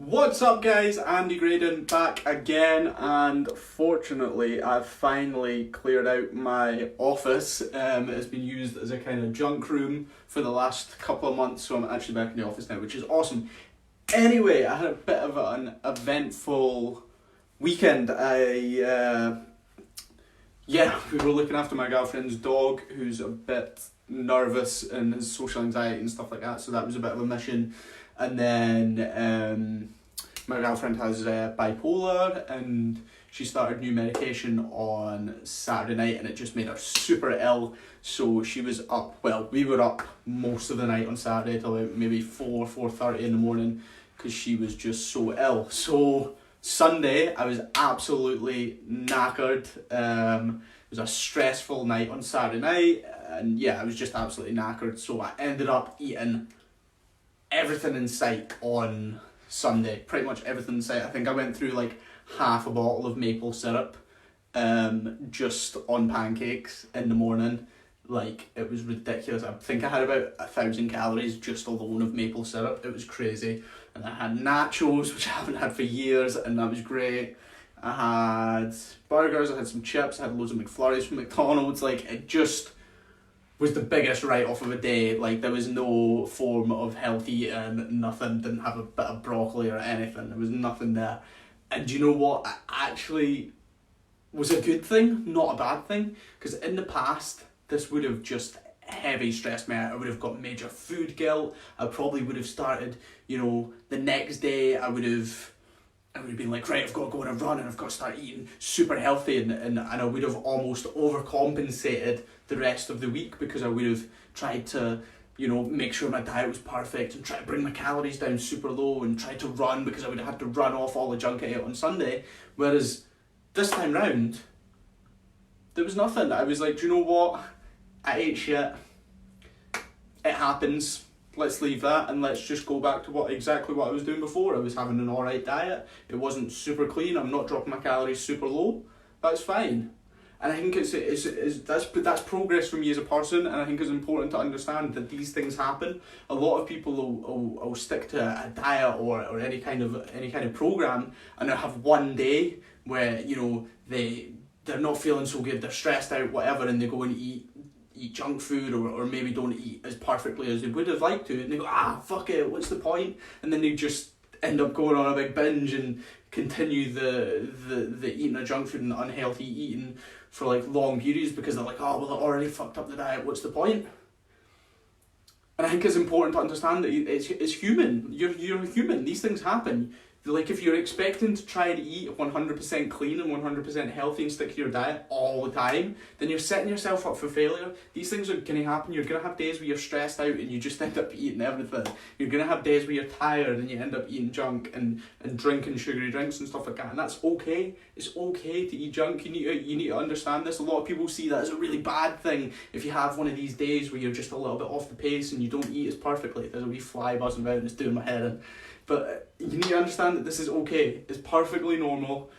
What's up guys, Andy Graydon back again, and fortunately I've finally cleared out my office. It's been used as a kind of junk room for the last couple of months, so I'm actually back in the office now, which is awesome. Anyway, I had a bit of an eventful weekend. We were looking after my girlfriend's dog, who's a bit nervous and has social anxiety and stuff like that, so that was a bit of a mission. And then my girlfriend has bipolar, and she started new medication on Saturday night, and it just made her super ill. So she was up, well, we were up most of the night on Saturday till about maybe 4:30 in the morning, because she was just so ill. So Sunday I was absolutely knackered. It was a stressful night on Saturday night, and yeah, I was just absolutely knackered. So I ended up eating everything in sight on Sunday, pretty much everything in sight. I think I went through like half a bottle of maple syrup just on pancakes in the morning. Like, it was ridiculous. I think I had about 1,000 calories just alone of maple syrup. It was crazy. And I had nachos, which I haven't had for years, and that was great. I had burgers, I had some chips, I had loads of McFlurries from McDonald's. Like, it just was the biggest write-off of a day. Like, there was no form of healthy eating, nothing, didn't have a bit of broccoli or anything, there was nothing there. And do you know what? It actually was a good thing, not a bad thing, because in the past, this would have just heavy stressed me out. I would have got major food guilt. I probably would have started, the next day I would have been like, right, I've got to go on a run and I've got to start eating super healthy, and I would have almost overcompensated the rest of the week, because I would have tried to, make sure my diet was perfect and try to bring my calories down super low and try to run, because I would have had to run off all the junk I ate on Sunday. Whereas this time round, there was nothing. I was like, do you know what? I ate shit. It happens. Let's leave that and let's just go back to exactly what I was doing before. I was having an alright diet. It wasn't super clean. I'm not dropping my calories super low. That's fine. And I think that's progress for me as a person, and I think it's important to understand that these things happen. A lot of people will stick to a diet or any kind of program, and they'll have one day where they're not feeling so good, they're stressed out, whatever, and they go and eat junk food, or maybe don't eat as perfectly as they would have liked to, and they go, fuck it, what's the point? And then they just end up going on a big binge and continue the eating of junk food and unhealthy eating for like long periods, because they're like, I already fucked up the diet, what's the point? And I think it's important to understand that it's human. You're human. These things happen. Like, if you're expecting to try to eat 100% clean and 100% healthy and stick to your diet all the time, then you're setting yourself up for failure. These things are going to happen. You're going to have days where you're stressed out and you just end up eating everything. You're going to have days where you're tired and you end up eating junk and drinking sugary drinks and stuff like that. And that's okay. It's okay to eat junk. You need to understand this. A lot of people see that as a really bad thing. If you have one of these days where you're just a little bit off the pace and you don't eat as perfectly, there's a wee fly buzzing around and it's doing my head in. But you need to understand that this is okay. It's perfectly normal.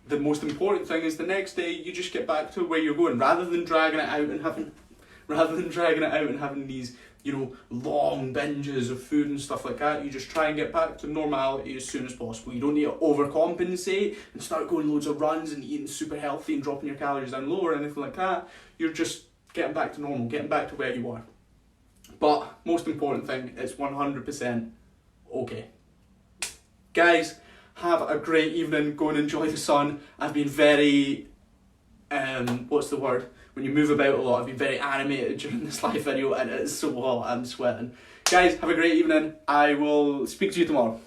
The most important thing is the next day you just get back to where you're going, rather than dragging it out and having these, long binges of food and stuff like that. You just try and get back to normality as soon as possible. You don't need to overcompensate and start going loads of runs and eating super healthy and dropping your calories down low or anything like that. You're just getting back to normal, getting back to where you are. But most important thing, it's 100% okay. Guys, have a great evening. Go and enjoy the sun. I've been very, what's the word? When you move about a lot, I've been very animated during this live video, and it's so hot, I'm sweating. Guys, have a great evening. I will speak to you tomorrow.